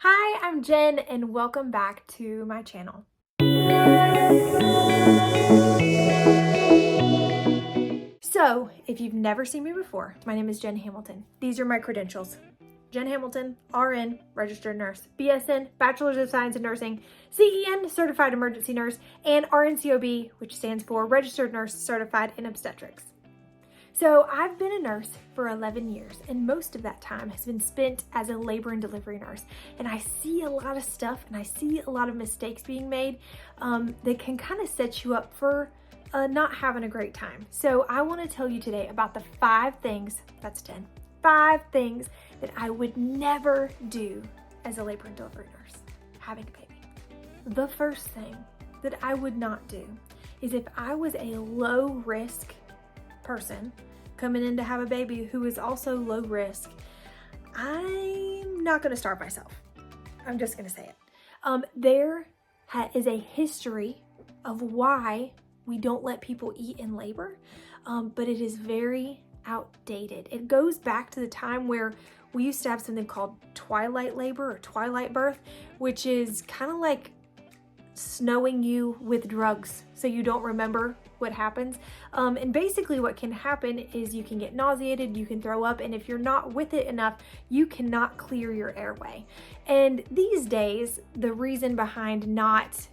Hi, I'm Jen and welcome back to my channel. So, if you've never seen me before, my name is Jen Hamilton. These are my credentials. Jen Hamilton, RN, registered nurse, BSN, Bachelor's of Science in Nursing, CEN, certified emergency nurse, and RNCOB, which stands for registered nurse certified in obstetrics. So I've been a nurse for 11 years, and most of that time has been spent as a labor and delivery nurse. And I see a lot of stuff and I see a lot of mistakes being made that can kind of set you up for not having a great time. So I want to tell you today about the 5 things, that's 10, 5 things that I would never do as a labor and delivery nurse, having a baby. The first thing that I would not do is if I was a low risk person coming in to have a baby who is also low risk, I'm not going to starve myself. I'm just going to say it. There is a history of why we don't let people eat in labor, but it is very outdated. It goes back to the time where we used to have something called twilight labor or twilight birth, which is kind of like snowing you with drugs so you don't remember what happens. And basically what can happen is you can get nauseated, you can throw up, and if you're not with it enough, you cannot clear your airway. And these days, the reason behind not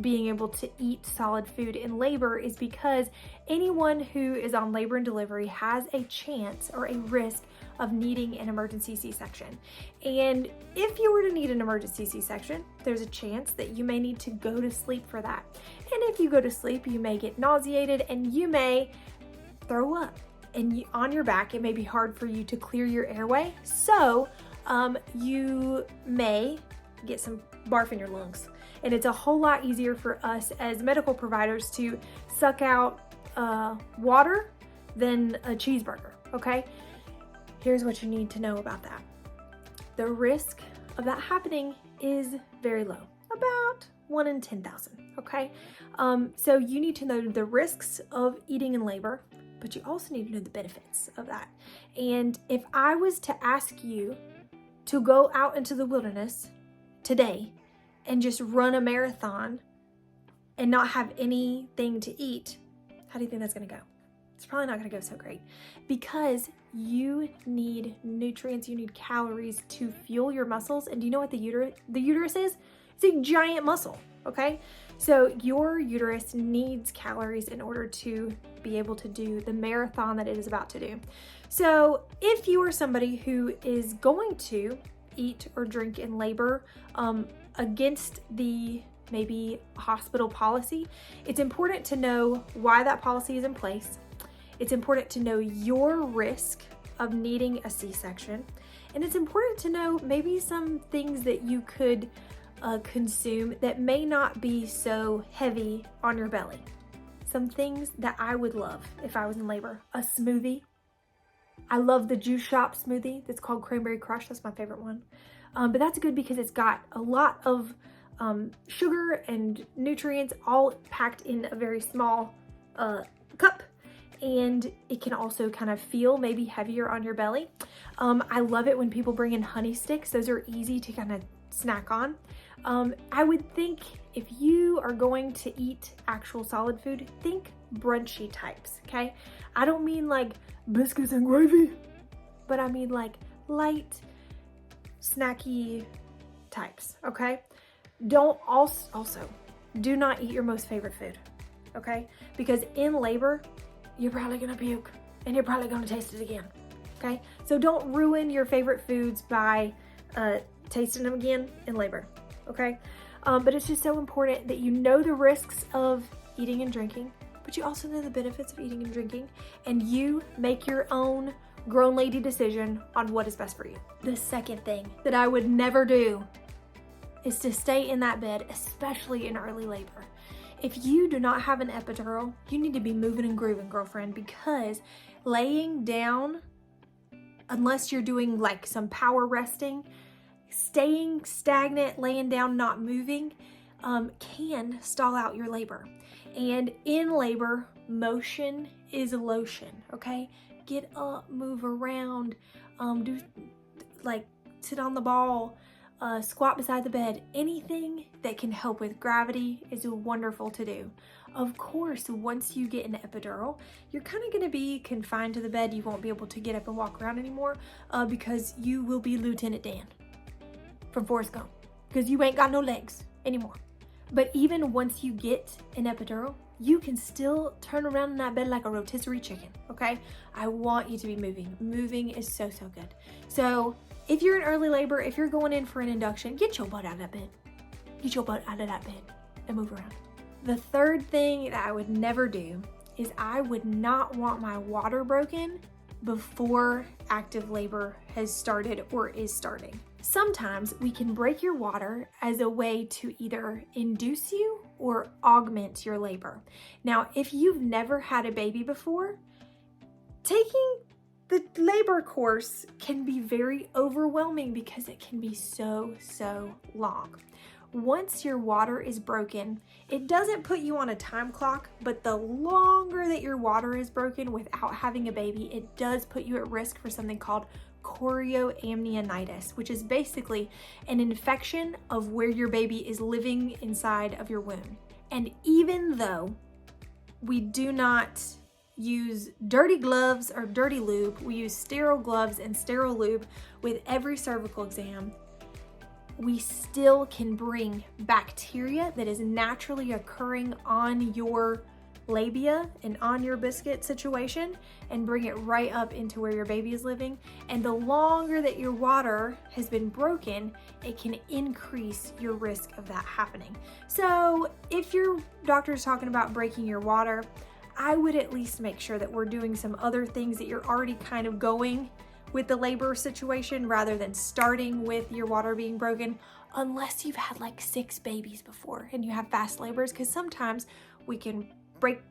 being able to eat solid food in labor is because anyone who is on labor and delivery has a chance or a risk of needing an emergency C-section. And if you were to need an emergency C-section, there's a chance that you may need to go to sleep for that. And if you go to sleep, you may get nauseated and you may throw up. And on your back, it may be hard for you to clear your airway. So you may get some barf in your lungs. And it's a whole lot easier for us as medical providers to suck out water than a cheeseburger, okay? Here's what you need to know about that. The risk of that happening is very low, about 1 in 10,000, okay? So you need to know the risks of eating in labor, but you also need to know the benefits of that. And if I was to ask you to go out into the wilderness today and just run a marathon and not have anything to eat, how do you think that's gonna go? It's probably not gonna go so great because you need nutrients, you need calories to fuel your muscles. And do you know what the uterus is? It's a giant muscle, okay? So your uterus needs calories in order to be able to do the marathon that it is about to do. So if you are somebody who is going to eat or drink in labor against the maybe hospital policy, it's important to know why that policy is in place. It's important to know your risk of needing a C-section. And it's important to know maybe some things that you could consume that may not be so heavy on your belly. Some things that I would love if I was in labor. A smoothie. I love the Juice Shop smoothie that's called Cranberry Crush. That's my favorite one. But that's good because it's got a lot of sugar and nutrients all packed in a very small cup. And it can also kind of feel maybe heavier on your belly. I love it when people bring in honey sticks. Those are easy to kind of snack on. I would think if you are going to eat actual solid food, think brunchy types, okay? I don't mean like biscuits and gravy, but I mean like light, snacky types, okay? Also, do not eat your most favorite food, okay? Because in labor, you're probably gonna puke and you're probably gonna taste it again, okay? So don't ruin your favorite foods by tasting them again in labor, okay? But it's just so important that you know the risks of eating and drinking, but you also know the benefits of eating and drinking, and you make your own grown lady decision on what is best for you. The second thing that I would never do is to stay in that bed, especially in early labor. If you do not have an epidural, you need to be moving and grooving, girlfriend, because laying down, unless you're doing like some power resting, staying stagnant, laying down, not moving, can stall out your labor. And in labor, motion is lotion, okay? Get up, move around, do like sit on the ball, squat beside the bed. Anything that can help with gravity is wonderful to do. Of course, once you get an epidural, you're kind of going to be confined to the bed. You won't be able to get up and walk around anymore because you will be Lieutenant Dan from Forrest Gump, because you ain't got no legs anymore. But even once you get an epidural, you can still turn around in that bed like a rotisserie chicken, okay? I want you to be moving. Moving is so, so good. So if you're in early labor, if you're going in for an induction, get your butt out of that bed. Get your butt out of that bed and move around. The third thing that I would never do is I would not want my water broken before active labor has started or is starting. Sometimes we can break your water as a way to either induce you or augment your labor. Now, if you've never had a baby before, taking the labor course can be very overwhelming because it can be so, so long. Once your water is broken, it doesn't put you on a time clock, but the longer that your water is broken without having a baby, it does put you at risk for something called chorioamnionitis, which is basically an infection of where your baby is living inside of your womb. And even though we do not use dirty gloves or dirty lube, we use sterile gloves and sterile lube with every cervical exam, we still can bring bacteria that is naturally occurring on your labia and on your biscuit situation and bring it right up into where your baby is living. And the longer that your water has been broken, it can increase your risk of that happening. So if your doctor is talking about breaking your water, I would at least make sure that we're doing some other things that you're already kind of going with the labor situation rather than starting with your water being broken, unless you've had like 6 babies before and you have fast labors, because sometimes we can break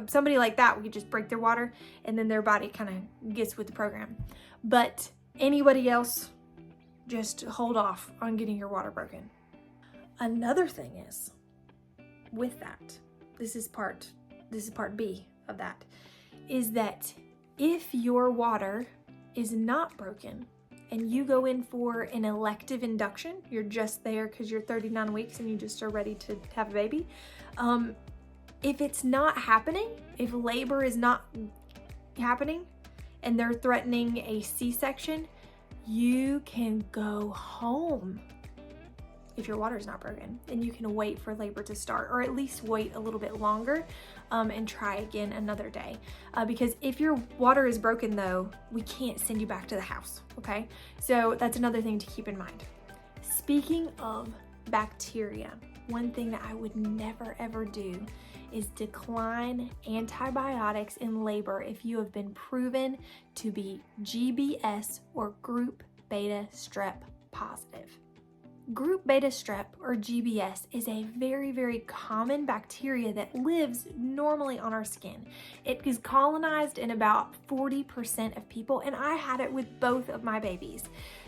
somebody like that, we could just break their water and then their body kind of gets with the program. But anybody else, just hold off on getting your water broken. Another thing is, with that, this is part B of that, is that if your water is not broken and you go in for an elective induction, you're just there because you're 39 weeks and you just are ready to have a baby. If it's not happening, if labor is not happening and they're threatening a C-section, you can go home if your water is not broken, and you can wait for labor to start, or at least wait a little bit longer and try again another day. Because if your water is broken though, we can't send you back to the house, okay? So that's another thing to keep in mind. Speaking of bacteria, one thing that I would never ever do is decline antibiotics in labor if you have been proven to be GBS or group beta strep positive. Group beta strep or GBS is a very, very common bacteria that lives normally on our skin. It is colonized in about 40% of people, and I had it with both of my babies.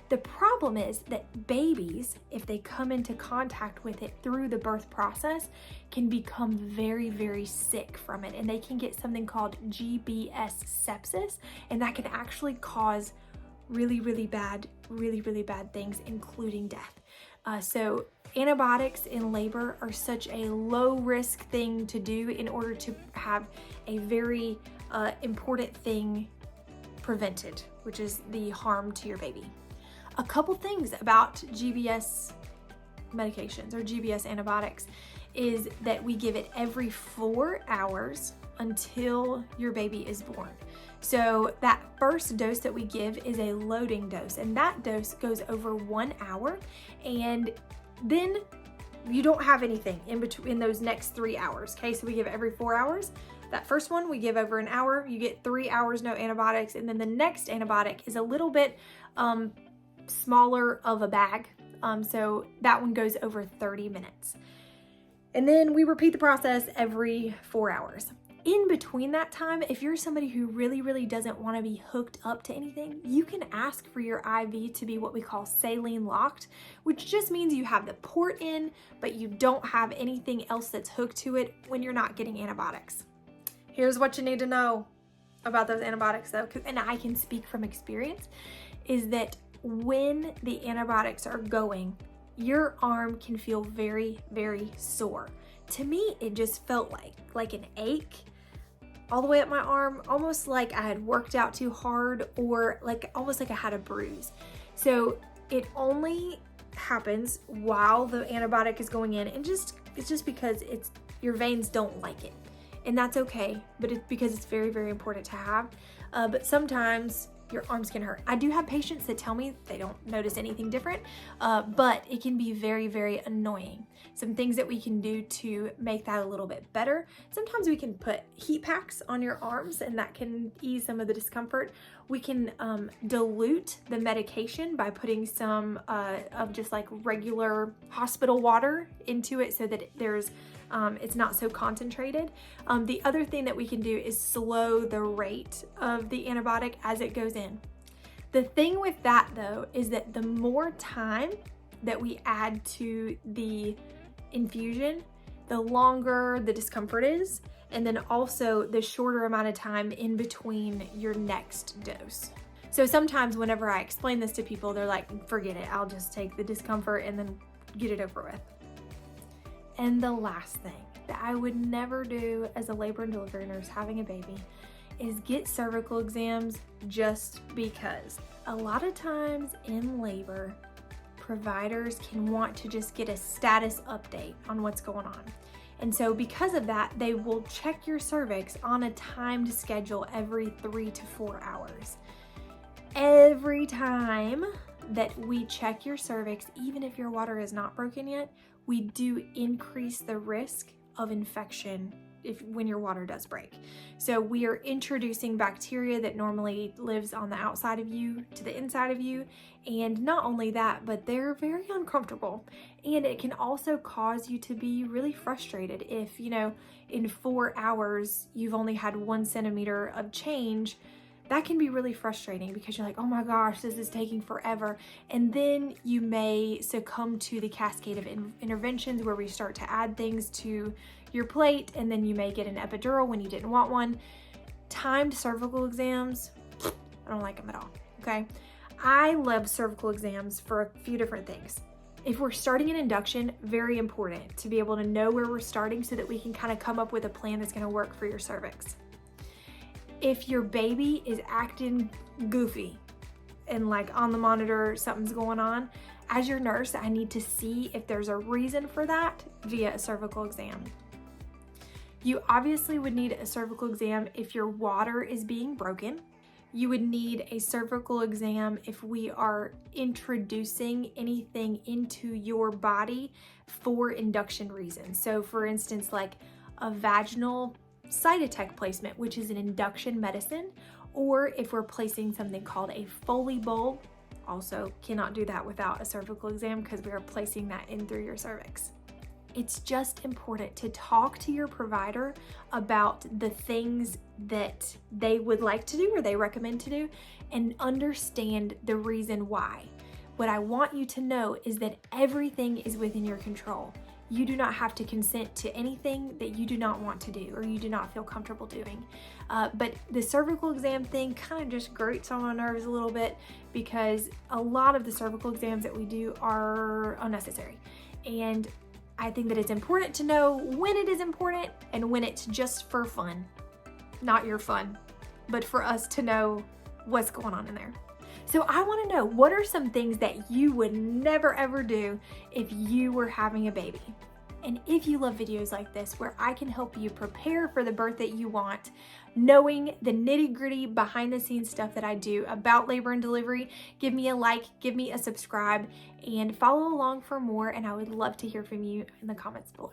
The problem is that babies, if they come into contact with it through the birth process, can become very, very sick from it, and they can get something called GBS sepsis, and that can actually cause really, really bad things, including death. So antibiotics in labor are such a low risk thing to do in order to have a very important thing prevented, which is the harm to your baby. A couple things about GBS medications or GBS antibiotics is that we give it every 4 hours until your baby is born. So that first dose that we give is a loading dose, and that dose goes over 1 hour, and then you don't have anything in between in those next 3 hours. Okay, so we give it every 4 hours. That first one we give over an hour, you get 3 hours no antibiotics, and then the next antibiotic is a little bit smaller of a bag. So that one goes over 30 minutes. And then we repeat the process every 4 hours. In between that time, if you're somebody who really, really doesn't want to be hooked up to anything, you can ask for your IV to be what we call saline locked, which just means you have the port in, but you don't have anything else that's hooked to it when you're not getting antibiotics. Here's what you need to know about those antibiotics though, and I can speak from experience, is that when the antibiotics are going, your arm can feel very, very sore. To me, it just felt like an ache all the way up my arm, almost like I had worked out too hard, or almost like I had a bruise. So it only happens while the antibiotic is going in, and it's just because your veins don't like it, and that's okay. But it's because it's very, very important to have. But sometimes your arms can hurt. I do have patients that tell me they don't notice anything different, but it can be very, very annoying. Some things that we can do to make that a little bit better. Sometimes we can put heat packs on your arms, and that can ease some of the discomfort. We can dilute the medication by putting some of just like regular hospital water into it, so that it's not so concentrated. The other thing that we can do is slow the rate of the antibiotic as it goes in. The thing with that though is that the more time that we add to the infusion, the longer the discomfort is, and then also the shorter amount of time in between your next dose. So sometimes whenever I explain this to people, they're like, forget it, I'll just take the discomfort and then get it over with. And the last thing that I would never do as a labor and delivery nurse having a baby is get cervical exams just because. A lot of times in labor, providers can want to just get a status update on what's going on. And so because of that, they will check your cervix on a timed schedule every 3 to 4 hours. Every time that we check your cervix, even if your water is not broken yet, we do increase the risk of infection when your water does break. So we are introducing bacteria that normally lives on the outside of you to the inside of you. And not only that, but they're very uncomfortable. And it can also cause you to be really frustrated if, in 4 hours, you've only had 1 centimeter of change. That can be really frustrating because you're like, oh my gosh, this is taking forever. And then you may succumb to the cascade of interventions where we start to add things to your plate, and then you may get an epidural when you didn't want one. Timed cervical exams, I don't like them at all, okay? I love cervical exams for a few different things. If we're starting an induction, very important to be able to know where we're starting so that we can kind of come up with a plan that's gonna work for your cervix. If your baby is acting goofy and on the monitor, something's going on, as your nurse, I need to see if there's a reason for that via a cervical exam. You obviously would need a cervical exam if your water is being broken. You would need a cervical exam if we are introducing anything into your body for induction reasons. So for instance, like a vaginal cytotech placement, which is an induction medicine, or if we're placing something called a Foley bulb, also cannot do that without a cervical exam because we are placing that in through your cervix. It's just important to talk to your provider about the things that they would like to do or they recommend to do and understand the reason why. What I want you to know is that everything is within your control. You do not have to consent to anything that you do not want to do or you do not feel comfortable doing. But the cervical exam thing kind of just grates on my nerves a little bit because a lot of the cervical exams that we do are unnecessary. And I think that it's important to know when it is important and when it's just for fun. Not your fun, but for us to know what's going on in there. So I want to know, what are some things that you would never ever do if you were having a baby? And if you love videos like this where I can help you prepare for the birth that you want, knowing the nitty-gritty behind the scenes stuff that I do about labor and delivery, give me a like, give me a subscribe, and follow along for more, and I would love to hear from you in the comments below.